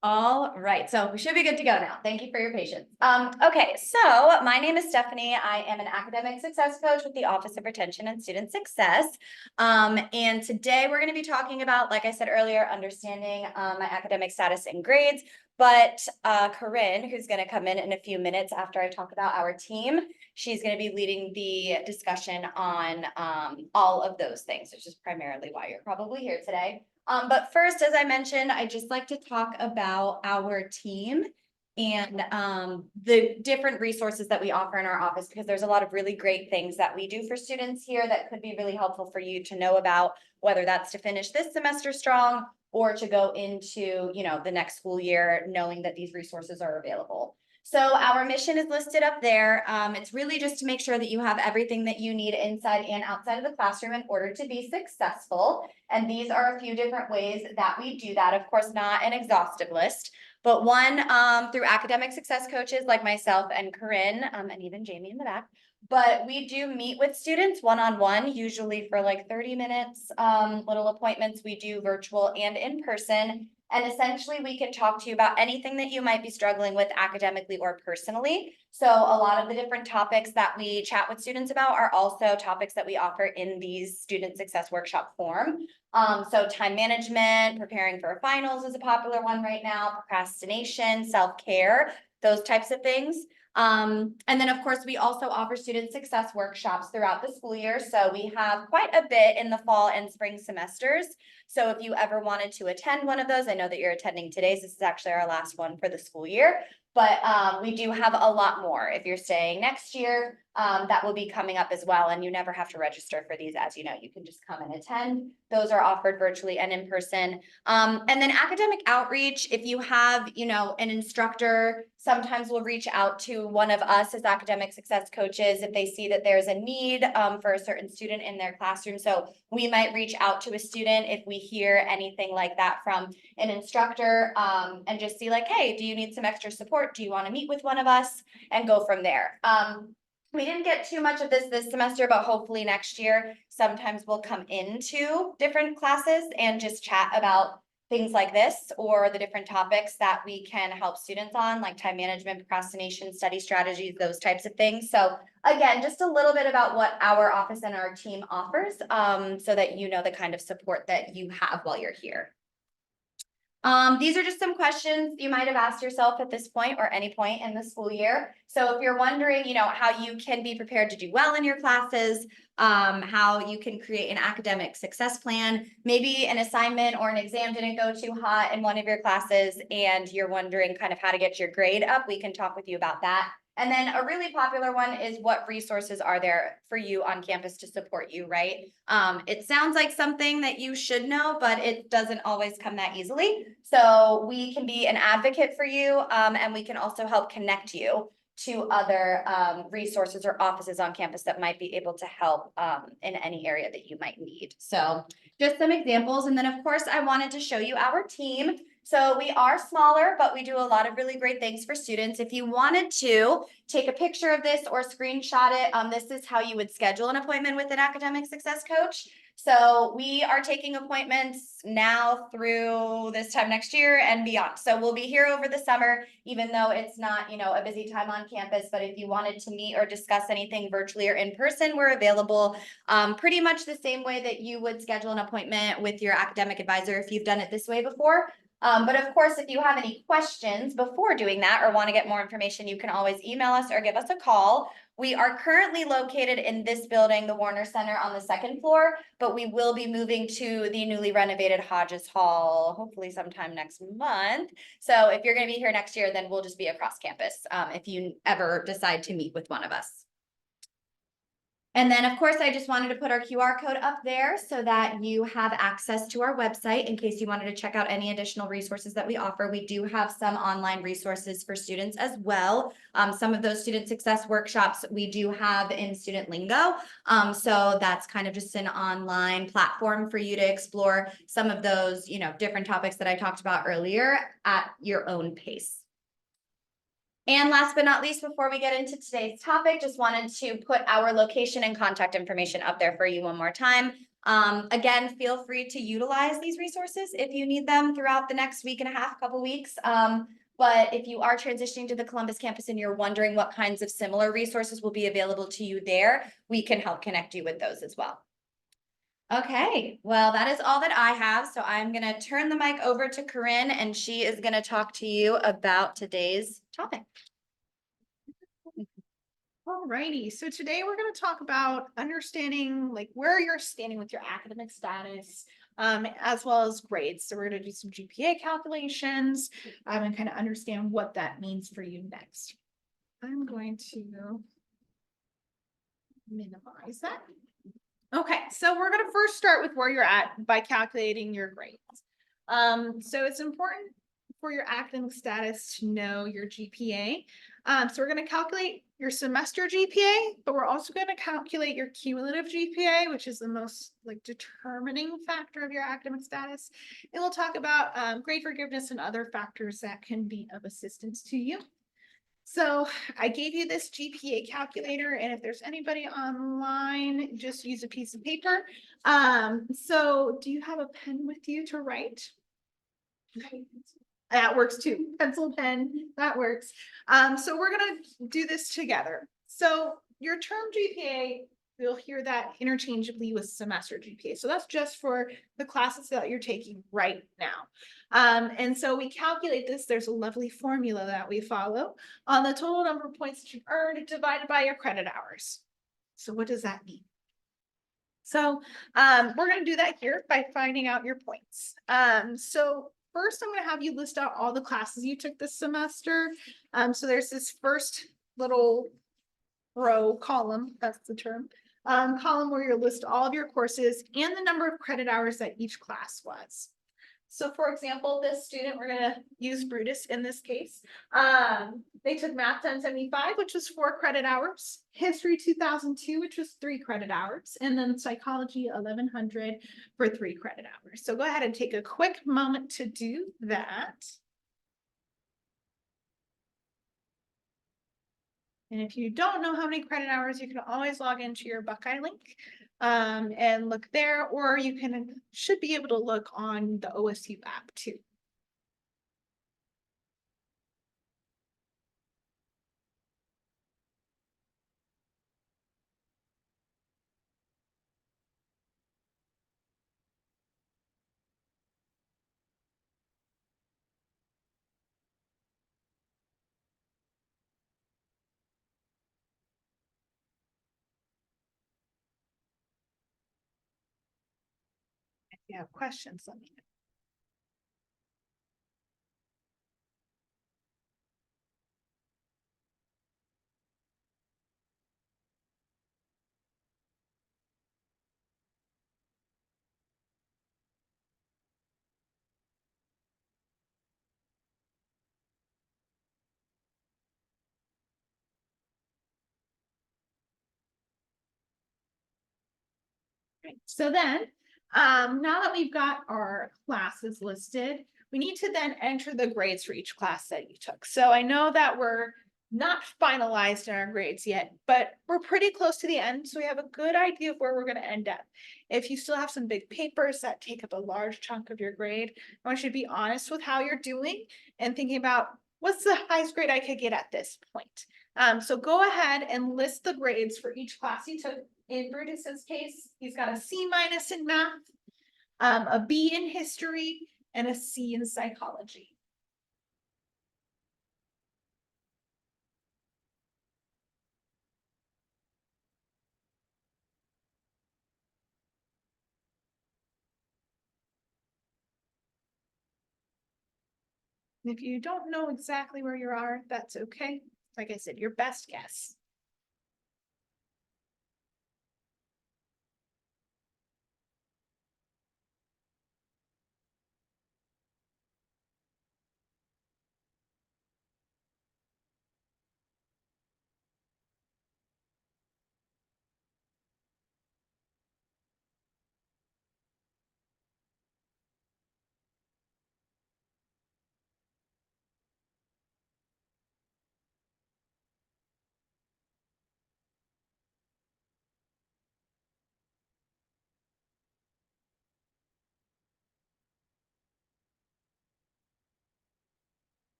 All right, so we should be good to go now. Thank you for your patience. Okay, so my name is Stephanie. I am an academic success coach with the Office of Retention and Student Success. And today we're going to be talking about, like I said earlier, understanding my academic status and grades. But Coryn, who's going to come in a few minutes after I talk about our team, she's going to be leading the discussion on all of those things, which is primarily why you're probably here today. But first, as I mentioned, I just like to talk about our team and the different resources that we offer in our office, because there's a lot of really great things that we do for students here that could be really helpful for you to know about, whether that's to finish this semester strong or to go into, the next school year, knowing that these resources are available. So our mission is listed up there. It's really just to make sure that you have everything that you need inside and outside of the classroom in order to be successful. And these are a few different ways that we do that. Of course, not an exhaustive list, but one through academic success coaches like myself and Coryn, and even Jamie in the back. But we do meet with students one-on-one, usually for like 30 minutes, little appointments. We do virtual and in person. And essentially, we can talk to you about anything that you might be struggling with academically or personally. So a lot of the different topics that we chat with students about are also topics that we offer in these student success workshop form. So time management, preparing for finals is a popular one right now, procrastination, self-care, those types of things. And then, of course, we also offer student success workshops throughout the school year. So we have quite a bit in the fall and spring semesters. So if you ever wanted to attend one of those, I know that you're attending today's. This is actually our last one for the school year. But we do have a lot more. If you're staying next year, that will be coming up as well. And you never have to register for these, as you know. You can just come and attend. Those are offered virtually and in person. And then academic outreach, if you have, an instructor, sometimes we'll reach out to one of us as academic success coaches if they see that there's a need for a certain student in their classroom. So we might reach out to a student if we hear anything like that from an instructor, and just see like, hey, do you need some extra support? Do you want to meet with one of us? And go from there. We didn't get too much of this semester, but hopefully next year, sometimes we'll come into different classes and just chat about things like this or the different topics that we can help students on, like time management, procrastination, study strategies, those types of things. So again, just a little bit about what our office and our team offers, so that you know the kind of support that you have while you're here. These are just some questions you might have asked yourself at this point or any point in the school year. So if you're wondering, how you can be prepared to do well in your classes, how you can create an academic success plan, maybe an assignment or an exam didn't go too hot in one of your classes and you're wondering kind of how to get your grade up, we can talk with you about that. And then a really popular one is what resources are there for you on campus to support you, right? It sounds like something that you should know, but it doesn't always come that easily. So we can be an advocate for you, and we can also help connect you to other resources or offices on campus that might be able to help in any area that you might need. So just some examples. And then, of course, I wanted to show you our team. So we are smaller, but we do a lot of really great things for students. If you wanted to take a picture of this or screenshot it, this is how you would schedule an appointment with an academic success coach. So we are taking appointments now through this time next year and beyond. So we'll be here over the summer, even though it's not, a busy time on campus. But if you wanted to meet or discuss anything virtually or in person, we're available pretty much the same way that you would schedule an appointment with your academic advisor if you've done it this way before. But of course, if you have any questions before doing that or want to get more information, you can always email us or give us a call. We are currently located in this building, the Warner Center, on the second floor, but we will be moving to the newly renovated Hodges Hall, hopefully sometime next month. So if you're going to be here next year, then we'll just be across campus if you ever decide to meet with one of us. And then, of course, I just wanted to put our QR code up there so that you have access to our website in case you wanted to check out any additional resources that we offer. We do have some online resources for students as well. Some of those student success workshops we do have in Student Lingo. So that's kind of just an online platform for you to explore some of those, different topics that I talked about earlier at your own pace. And last but not least, before we get into today's topic, just wanted to put our location and contact information up there for you one more time. Again, feel free to utilize these resources if you need them throughout the next week and a half, couple weeks. But if you are transitioning to the Columbus campus and you're wondering what kinds of similar resources will be available to you there, we can help connect you with those as well. Okay, well, that is all that I have. So I'm going to turn the mic over to Coryn, and she is going to talk to you about today's topic. Alrighty, so today we're going to talk about understanding like where you're standing with your academic status, as well as grades. So we're going to do some GPA calculations, and kind of understand what that means for you next. I'm going to minimize that. Okay, so we're going to first start with where you're at by calculating your grades. So it's important for your academic status to know your GPA. So we're going to calculate your semester GPA, but we're also going to calculate your cumulative GPA, which is the most like determining factor of your academic status. And we'll talk about grade forgiveness and other factors that can be of assistance to you. So I gave you this GPA calculator, and if there's anybody online, just use a piece of paper. So do you have a pen with you to write? Okay. That works too. Pencil, pen, that works. So we're gonna do this together. So your term GPA, you'll hear that interchangeably with semester GPA. So that's just for the classes that you're taking right now. And so we calculate this. There's a lovely formula that we follow on the total number of points that you earned divided by your credit hours. So what does that mean? So we're going to do that here by finding out your points. So first, I'm going to have you list out all the classes you took this semester. So there's this first little row column, that's the term, column where you list all of your courses and the number of credit hours that each class was. So for example, this student, we're going to use Brutus in this case. They took Math 1075, which was 4 credit hours, History 2002, which was 3 credit hours, and then Psychology 1100 for 3 credit hours. So go ahead and take a quick moment to do that. And if you don't know how many credit hours, you can always log into your Buckeye link and look there, or you should be able to look on the OSU app too. If you have questions, let me know. So then, now that we've got our classes listed, we need to then enter the grades for each class that you took. So I know that we're not finalized in our grades yet, but we're pretty close to the end. So we have a good idea of where we're going to end up. If you still have some big papers that take up a large chunk of your grade, I want you to be honest with how you're doing and thinking about what's the highest grade I could get at this point. So go ahead and list the grades for each class you took. In Brutus's case, he's got a C- in math, a B in history, and a C in psychology. If you don't know exactly where you are, that's okay. Like I said, your best guess.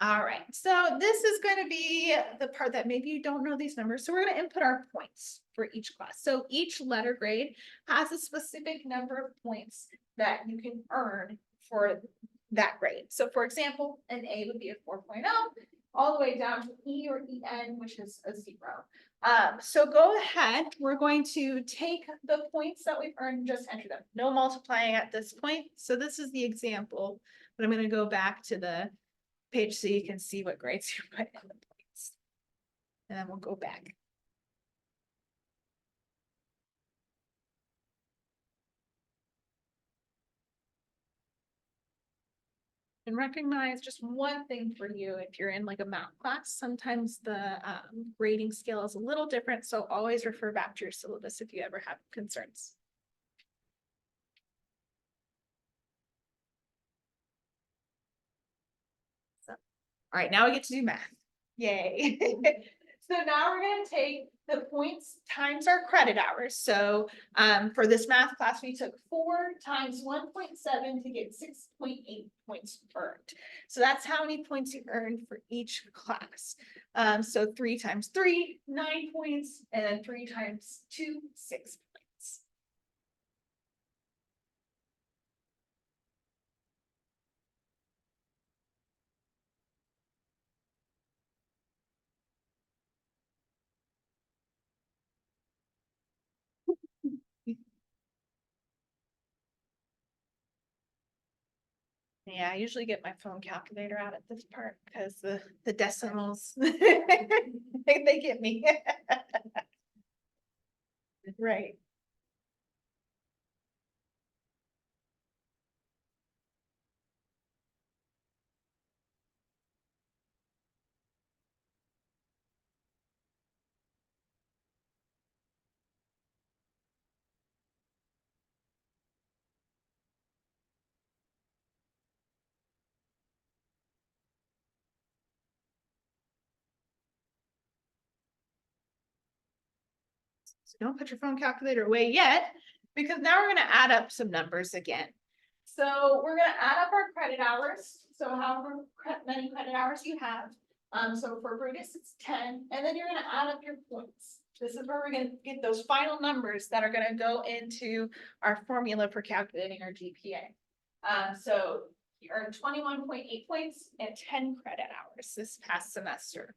All right, so this is going to be the part that maybe you don't know these numbers. So we're going to input our points for each class. So each letter grade has a specific number of points that you can earn for that grade. So for example, an A would be a 4.0, all the way down to E or EN, which is a 0. So go ahead, we're going to take the points that we've earned and just enter them. No multiplying at this point. So this is the example, but I'm going to go back to the page so you can see what grades you put in the points. And then we'll go back. And recognize just one thing for you if you're in like a math class, sometimes the grading scale is a little different. So always refer back to your syllabus if you ever have concerns. All right, now we get to do math. Yay. So now we're going to take the points times our credit hours. So for this math class, we took 4 times 1.7 to get 6.8 points earned. So that's how many points you earned for each class. So 3 times 3, 9 points, and then 3 times 2, 6 points. Yeah, I usually get my phone calculator out at this part because the decimals, they get me. Right. So don't put your phone calculator away yet, because now we're going to add up some numbers again. So we're going to add up our credit hours. So however many credit hours you have. So for Brutus, it's 10, and then you're going to add up your points. This is where we're going to get those final numbers that are going to go into our formula for calculating our GPA. So you earned 21.8 points and 10 credit hours this past semester.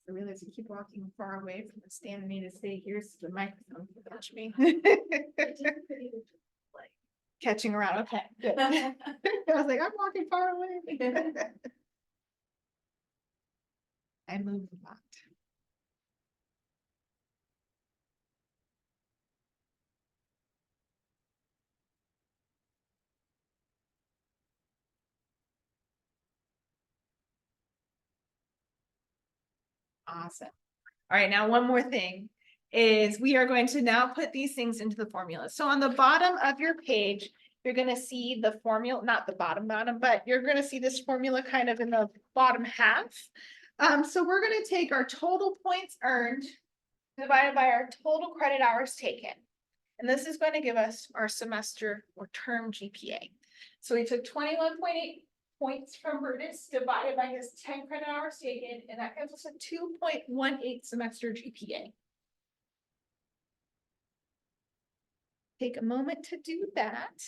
I realize you keep walking far away from the stand. I need to stay here so the microphone can touch me. Catching around. Okay, good. I was like, I'm walking far away. I moved a lot. Awesome. All right, now one more thing is we are going to now put these things into the formula. So on the bottom of your page, you're going to see the formula, not the bottom, but you're going to see this formula kind of in the bottom half. So we're going to take our total points earned divided by our total credit hours taken. And this is going to give us our semester or term GPA. So we took 21.8 points from Brutus divided by his 10 credit hours taken, and that gives us a 2.18 semester GPA. Take a moment to do that.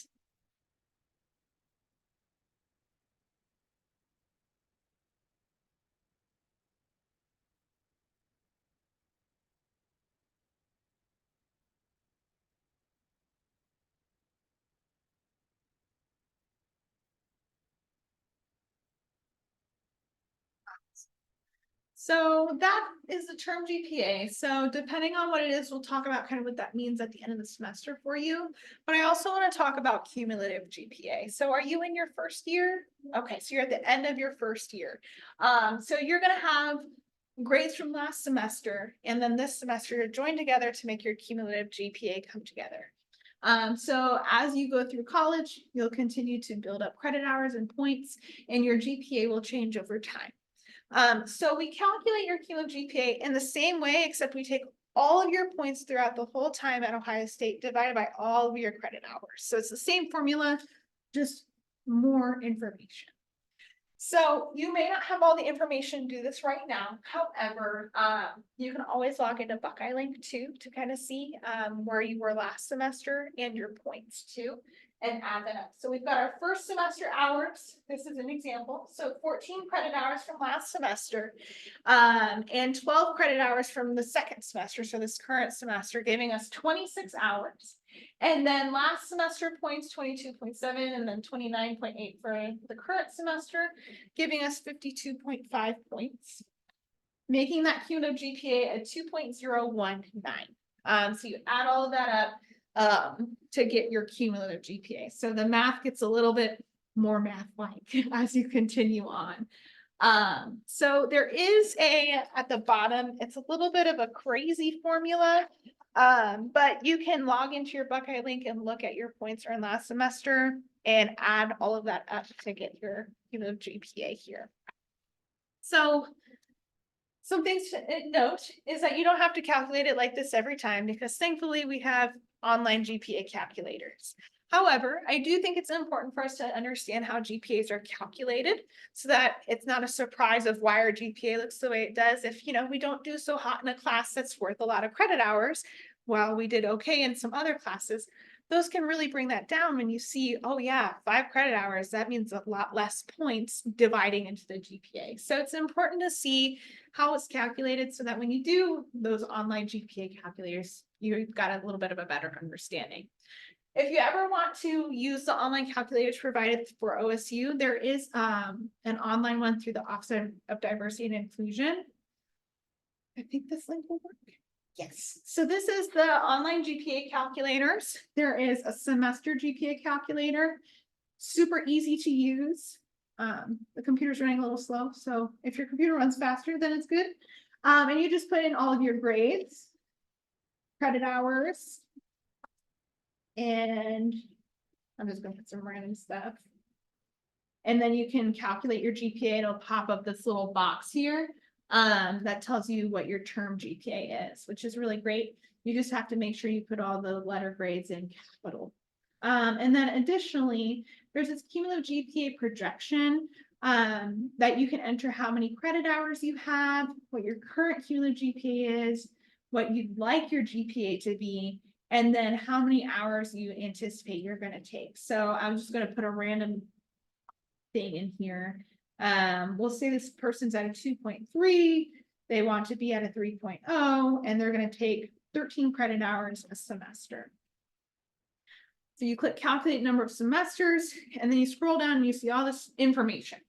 So that is the term GPA. So depending on what it is, we'll talk about kind of what that means at the end of the semester for you. But I also want to talk about cumulative GPA. So are you in your first year? Okay, so you're at the end of your first year. So you're going to have grades from last semester and then this semester join together to make your cumulative GPA come together. So as you go through college, you'll continue to build up credit hours and points, and your GPA will change over time. So we calculate your cumulative GPA in the same way, except we take all of your points throughout the whole time at Ohio State divided by all of your credit hours. So it's the same formula, just more information. So you may not have all the information to do this right now. However, you can always log into Buckeye Link too to kind of see where you were last semester and your points too, and add that up. So we've got our first semester hours. This is an example. So 14 credit hours from last semester, and 12 credit hours from the second semester. So this current semester, giving us 26 hours. And then last semester points 22.7 and then 29.8 for the current semester, giving us 52.5 points, making that cumulative GPA a 2.019. So you add all of that up to get your cumulative GPA. So the math gets a little bit more math-like as you continue on. So there is at the bottom, it's a little bit of a crazy formula. But you can log into your Buckeye Link and look at your points earned last semester and add all of that up to get your cumulative GPA here. So some things to note is that you don't have to calculate it like this every time, because thankfully we have online GPA calculators. However, I do think it's important for us to understand how GPAs are calculated so that it's not a surprise of why our GPA looks the way it does. If, we don't do so hot in a class that's worth a lot of credit hours, while we did okay in some other classes, those can really bring that down when you see, oh yeah, 5 credit hours, that means a lot less points dividing into the GPA. So it's important to see how it's calculated so that when you do those online GPA calculators, you've got a little bit of a better understanding. If you ever want to use the online calculators provided for OSU, there is an online one through the Office of Diversity and Inclusion. I think this link will work. Yes. So this is the online GPA calculators. There is a semester GPA calculator, super easy to use. The computer's running a little slow, so if your computer runs faster, then it's good. And you just put in all of your grades, credit hours, and I'm just going to put some random stuff. And then you can calculate your GPA. It'll pop up this little box here that tells you what your term GPA is, which is really great. You just have to make sure you put all the letter grades in capital. And then additionally, there's this cumulative GPA projection that you can enter how many credit hours you have, what your current cumulative GPA is, what you'd like your GPA to be, and then how many hours you anticipate you're going to take. So I'm just going to put a random thing in here. We'll say this person's at a 2.3, they want to be at a 3.0, and they're going to take 13 credit hours a semester. So you click calculate number of semesters, and then you scroll down and you see all this information.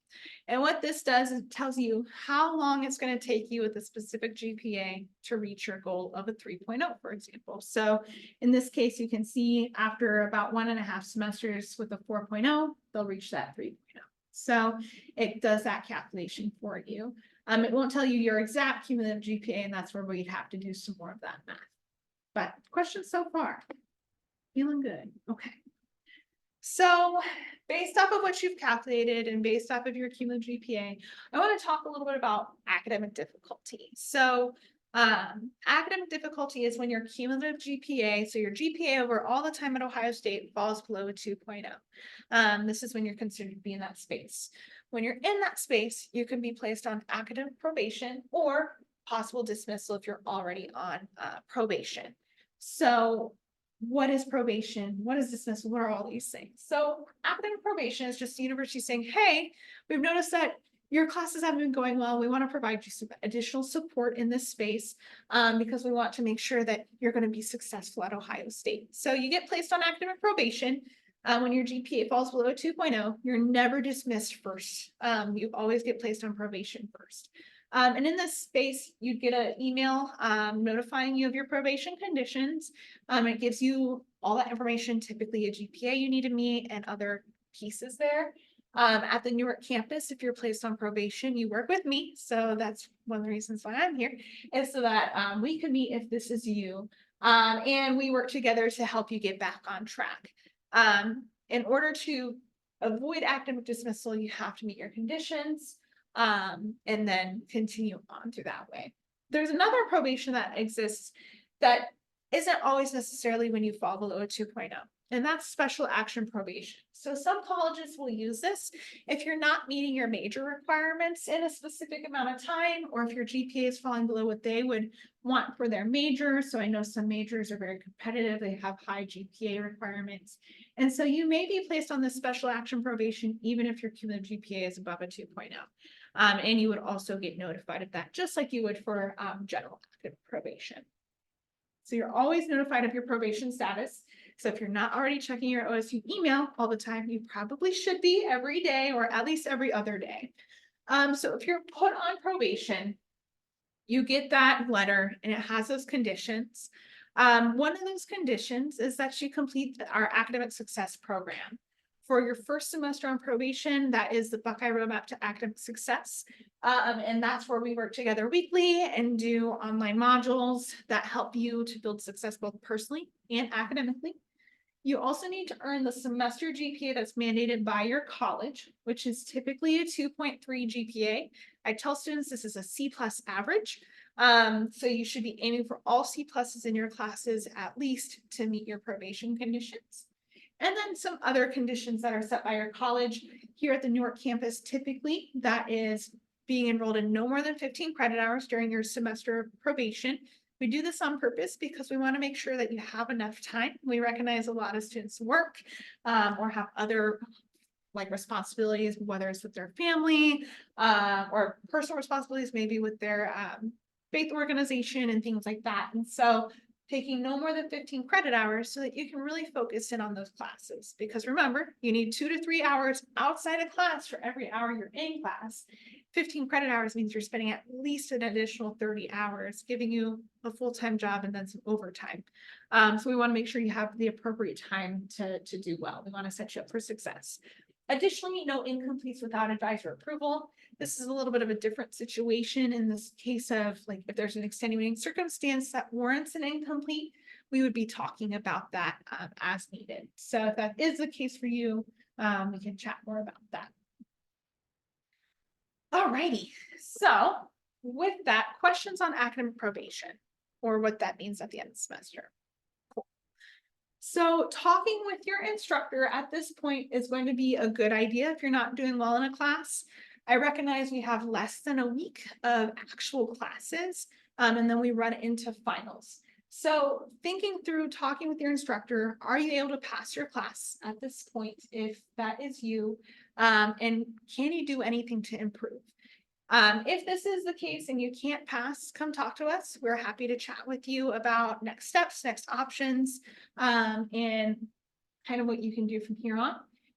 And what this does is it tells you how long it's going to take you with a specific GPA to reach your goal of a 3.0, for example. So in this case, you can see after about 1.5 semesters with a 4.0, they'll reach that 3.0. So it does that calculation for you. It won't tell you your exact cumulative GPA, and that's where we'd have to do some more of that math. But questions so far? Feeling good. Okay. So based off of what you've calculated and based off of your cumulative GPA, I want to talk a little bit about academic difficulty. So academic difficulty is when your cumulative GPA, so your GPA over all the time at Ohio State, falls below a 2.0. This is when you're considered to be in that space. When you're in that space, you can be placed on academic probation or possible dismissal if you're already on probation. So what is probation? What is dismissal? What are all these things? So academic probation is just the university saying, hey, we've noticed that your classes haven't been going well. We want to provide you some additional support in this space because we want to make sure that you're going to be successful at Ohio State. So you get placed on academic probation. When your GPA falls below a 2.0, you're never dismissed first. You always get placed on probation first. And in this space, you'd get an email notifying you of your probation conditions. It gives you all that information, typically a GPA you need to meet and other pieces there. At the Newark campus, if you're placed on probation, you work with me. So that's one of the reasons why I'm here, is so that we can meet if this is you. And we work together to help you get back on track. In order to avoid academic dismissal, you have to meet your conditions. and then continue on through that way. There's another probation that exists that isn't always necessarily when you fall below a 2.0. And that's special action probation. So some colleges will use this if you're not meeting your major requirements in a specific amount of time, or if your GPA is falling below what they would want for their major. So I know some majors are very competitive. They have high GPA requirements. And so you may be placed on this special action probation, even if your cumulative GPA is above a 2.0. And you would also get notified of that, just like you would for general active probation. So you're always notified of your probation status. So if you're not already checking your OSU email all the time, you probably should be every day or at least every other day. So if you're put on probation, you get that letter and it has those conditions. One of those conditions is that you complete our academic success program. For your first semester on probation, that is the Buckeye Roadmap to Academic Success. And that's where we work together weekly and do online modules that help you to build success both personally and academically. You also need to earn the semester GPA that's mandated by your college, which is typically a 2.3 GPA. I tell students this is a C+ average. So you should be aiming for all C+ in your classes at least to meet your probation conditions. And then some other conditions that are set by your college. Here at the Newark campus, typically that is being enrolled in no more than 15 credit hours during your semester of probation. We do this on purpose because we want to make sure that you have enough time. We recognize a lot of students work or have other like responsibilities, whether it's with their family or personal responsibilities, maybe with their faith organization and things like that. And so taking no more than 15 credit hours so that you can really focus in on those classes. Because remember, you need 2 to 3 hours outside of class for every hour you're in class. 15 credit hours means you're spending at least an additional 30 hours, giving you a full-time job and then some overtime. So we want to make sure you have the appropriate time to do well. We want to set you up for success. Additionally, no incompletes without advisor approval. This is a little bit of a different situation in this case of like if there's an extenuating circumstance that warrants an incomplete, we would be talking about that as needed. So if that is the case for you, we can chat more about that. Alrighty, so with that, questions on academic probation or what that means at the end of the semester. Cool. So talking with your instructor at this point is going to be a good idea if you're not doing well in a class. I recognize we have less than a week of actual classes, and then we run into finals. So thinking through talking with your instructor, are you able to pass your class at this point if that is you? And can you do anything to improve? If this is the case and you can't pass, come talk to us. We're happy to chat with you about next steps, next options, and kind of what you can do from here on.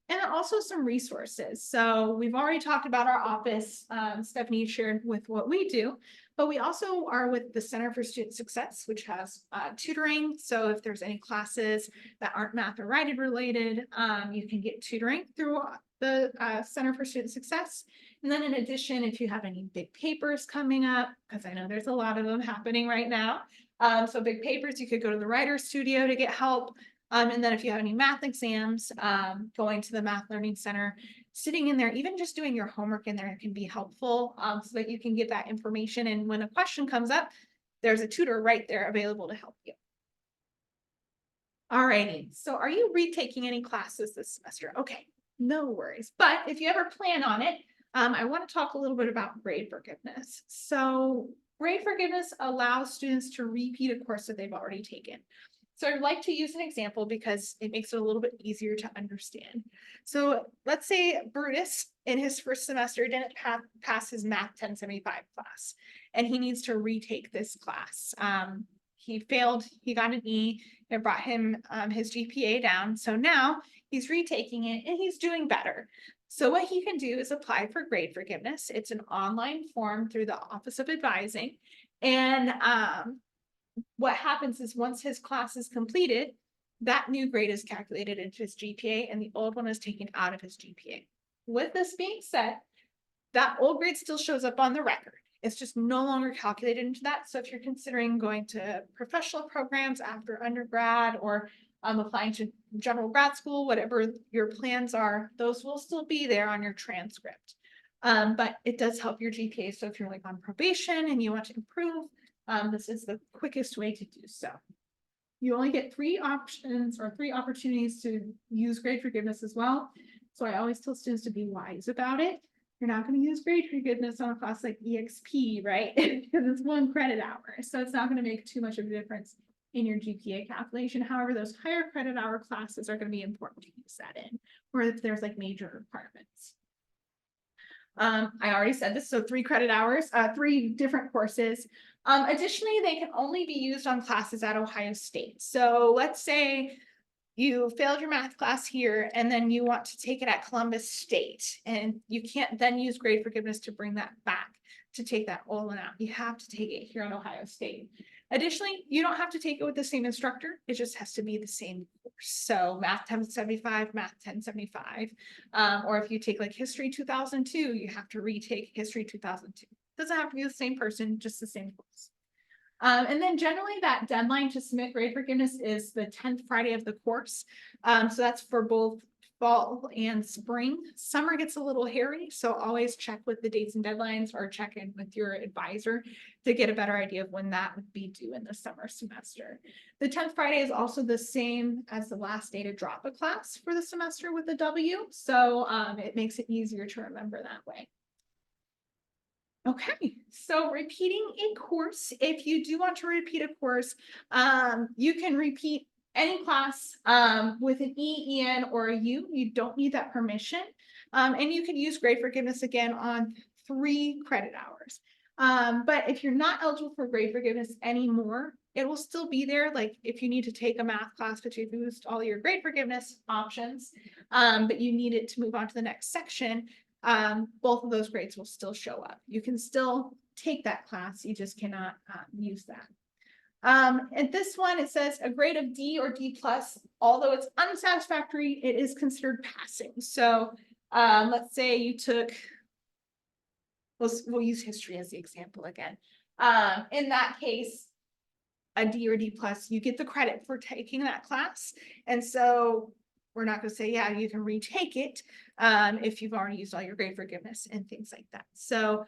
And also some resources. So we've already talked about our office. Stephanie shared with what we do, but we also are with the Center for Student Success, which has tutoring. So if there's any classes that aren't math or writing related, you can get tutoring through the Center for Student Success. And then in addition, if you have any big papers coming up, because I know there's a lot of them happening right now. So big papers, you could go to the Writer's Studio to get help. And then if you have any math exams, going to the Math Learning Center, sitting in there, even just doing your homework in there can be helpful so that you can get that information. And when a question comes up, there's a tutor right there available to help you. All righty, so are you retaking any classes this semester? Okay, no worries. But if you ever plan on it, I want to talk a little bit about grade forgiveness. So grade forgiveness allows students to repeat a course that they've already taken. So I'd like to use an example because it makes it a little bit easier to understand. So let's say Brutus in his first semester didn't pass his Math 1075 class, and he needs to retake this class. He failed, he got an E, it brought him his GPA down. So now he's retaking it and he's doing better. So what he can do is apply for grade forgiveness. It's an online form through the Office of Advising. And what happens is once his class is completed, that new grade is calculated into his GPA and the old one is taken out of his GPA. With this being said, that old grade still shows up on the record. It's just no longer calculated into that. So if you're considering going to professional programs after undergrad or applying to general grad school, whatever your plans are, those will still be there on your transcript. But it does help your GPA. So if you're like on probation and you want to improve, this is the quickest way to do so. You only get 3 options or 3 opportunities to use grade forgiveness as well. So I always tell students to be wise about it. You're not going to use grade forgiveness on a class like EXP, right? Because it's 1 credit hour. So it's not going to make too much of a difference in your GPA calculation. However, those higher credit hour classes are going to be important to use that in, or if there's like major requirements. I already said this, so 3 credit hours, 3 different courses. Additionally, they can only be used on classes at Ohio State. So let's say you failed your math class here and then you want to take it at Columbus State, and you can't then use grade forgiveness to bring that back to take that all in out. You have to take it here at Ohio State. Additionally, you don't have to take it with the same instructor. It just has to be the same course. So math 1075, math 1075. Or if you take like history 2002, you have to retake history 2002. Doesn't have to be the same person, just the same course. And then generally that deadline to submit grade forgiveness is the 10th Friday of the course. So that's for both fall and spring. Summer gets a little hairy, so always check with the dates and deadlines or check in with your advisor to get a better idea of when that would be due in the summer semester. The 10th Friday is also the same as the last day to drop a class for the semester with a W, so it makes it easier to remember that way. Okay, so repeating a course, if you do want to repeat a course, you can repeat any class with an E, EN, or a U. You don't need that permission. And you can use grade forgiveness again on 3 credit hours. But if you're not eligible for grade forgiveness anymore, it will still be there. Like if you need to take a math class, but you've used all your grade forgiveness options, but you need it to move on to the next section, both of those grades will still show up. You can still take that class, you just cannot use that. And this one, it says a grade of D or D plus, although it's unsatisfactory, it is considered passing. So let's say you took, we'll use history as the example again. In that case, a D or D plus, you get the credit for taking that class. And so we're not going to say, yeah, you can retake it if you've already used all your grade forgiveness and things like that. So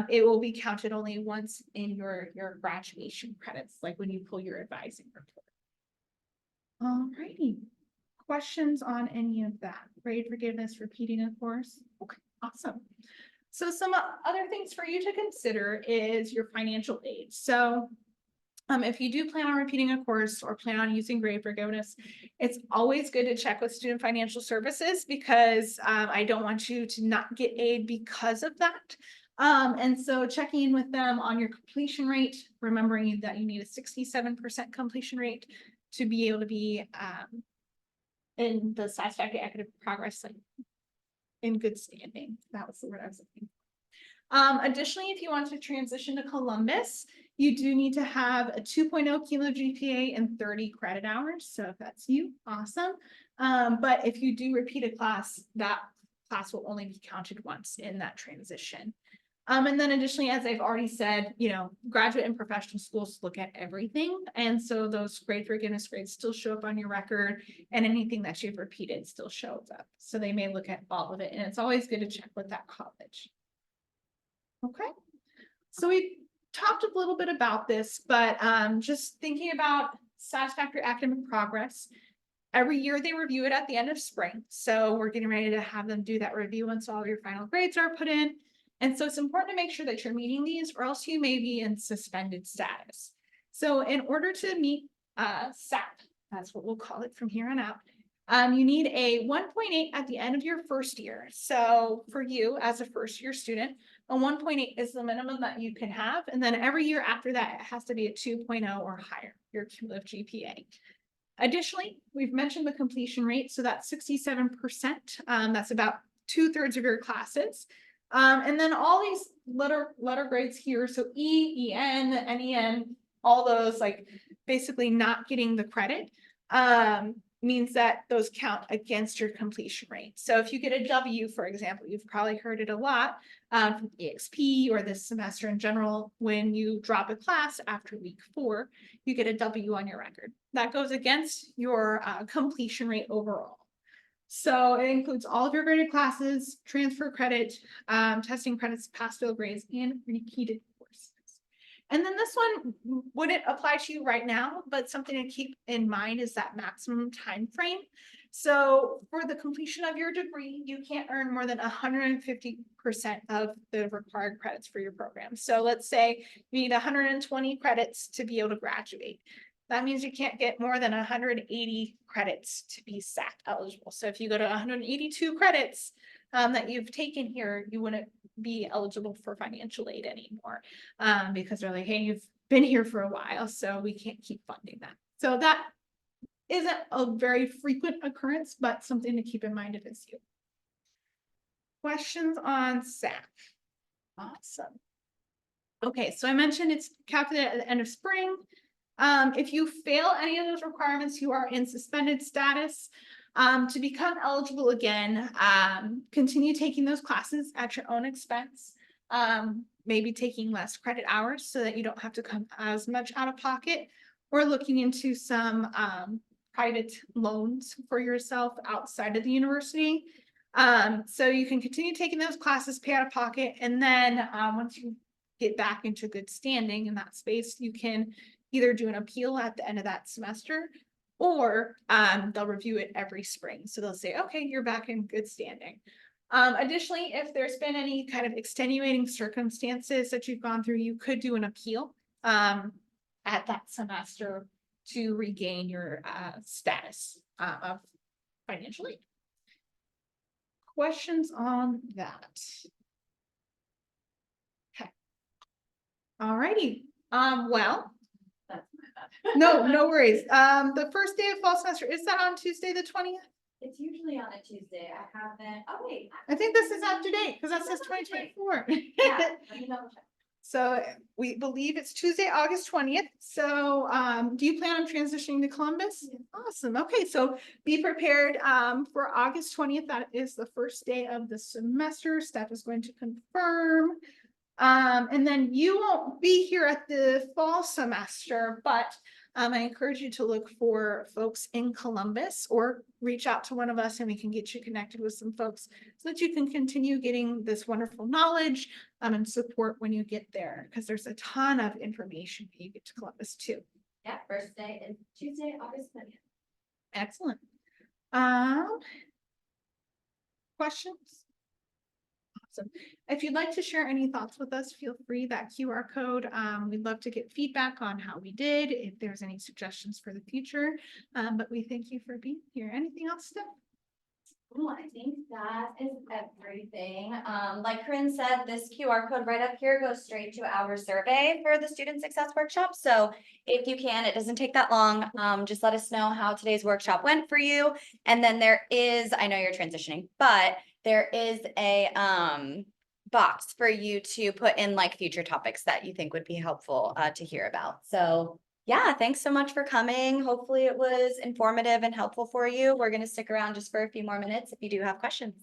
it will be counted only once in your graduation credits, like when you pull your advising report. All righty. Questions on any of that? Grade forgiveness, repeating a course? Okay, awesome. So some other things for you to consider is your financial aid. So if you do plan on repeating a course or plan on using grade forgiveness, it's always good to check with Student Financial Services because I don't want you to not get aid because of that. And so checking in with them on your completion rate, remembering that you need a 67% completion rate to be able to be in the satisfactory academic progress, like in good standing. That was the word I was looking for. Additionally, if you want to transition to Columbus, you do need to have a 2.0 cumulative GPA and 30 credit hours. So if that's you, awesome. But if you do repeat a class, that class will only be counted once in that transition. And then additionally, as I've already said, you know, graduate and professional schools look at everything. And so those grade forgiveness grades still show up on your record, and anything that you've repeated still shows up. So they may look at all of it, and it's always good to check with that college. Okay, so we talked a little bit about this, but just thinking about satisfactory academic progress. Every year they review it at the end of spring. So we're getting ready to have them do that review once all of your final grades are put in. And so it's important to make sure that you're meeting these, or else you may be in suspended status. So in order to meet SAP, that's what we'll call it from here on out, you need a 1.8 at the end of your first year. So for you as a first year student, a 1.8 is the minimum that you can have. And then every year after that, it has to be a 2.0 or higher, your cumulative GPA. Additionally, we've mentioned the completion rate. So that's 67%. That's about 2/3 of your classes. And then all these letter grades here, so E, EN, NEN, all those like basically not getting the credit means that those count against your completion rate. So if you get a W, for example, you've probably heard it a lot from EXP or this semester in general, when you drop a class after week 4, you get a W on your record. That goes against your completion rate overall. So it includes all of your graded classes, transfer credit, testing credits, pass fail grades, and repeated courses. And then this one wouldn't apply to you right now, but something to keep in mind is that maximum time frame. So for the completion of your degree, you can't earn more than 150% of the required credits for your program. So let's say you need 120 credits to be able to graduate. That means you can't get more than 180 credits to be SAT eligible. So if you go to 182 credits that you've taken here, you wouldn't be eligible for financial aid anymore because they're like, hey, you've been here for a while, so we can't keep funding that. So that isn't a very frequent occurrence, but something to keep in mind if it's you. Questions on SAT? Awesome. Okay, so I mentioned it's calculated at the end of spring. If you fail any of those requirements, you are in suspended status. To become eligible again, continue taking those classes at your own expense. Maybe taking less credit hours so that you don't have to come as much out of pocket, or looking into some private loans for yourself outside of the university. So you can continue taking those classes, pay out of pocket, and then once you get back into good standing in that space, you can either do an appeal at the end of that semester, or they'll review it every spring. So they'll say, okay, you're back in good standing. Additionally, if there's been any kind of extenuating circumstances that you've gone through, you could do an appeal at that semester to regain your status of financial aid. Questions on that? Okay. All righty. Well, no worries. The first day of fall semester, is that on Tuesday, the 20th? It's usually on a Tuesday. I haven't, oh wait. I think this is up to date because that says 2024. Yeah, let me double check. So we believe it's Tuesday, August 20th. So do you plan on transitioning to Columbus? Yeah. Awesome. Okay, so be prepared for August 20th. That is the first day of the semester. Staff is going to confirm. And then you won't be here at the fall semester, but I encourage you to look for folks in Columbus or reach out to one of us and we can get you connected with some folks so that you can continue getting this wonderful knowledge and support when you get there, because there's a ton of information when you get to Columbus too. Yeah, first day is Tuesday, August 20th. Excellent. Questions? Awesome. If you'd like to share any thoughts with us, feel free, that QR code. We'd love to get feedback on how we did, if there's any suggestions for the future. But we thank you for being here. Anything else, Steph? Well, I think that is everything. Like Coryn said, this QR code right up here goes straight to our survey for the Student Success Workshop. So if you can, it doesn't take that long. Just let us know how today's workshop went for you. And then there is, I know you're transitioning, but there is a box for you to put in like future topics that you think would be helpful to hear about. So yeah, thanks so much for coming. Hopefully it was informative and helpful for you. We're going to stick around just for a few more minutes if you do have questions.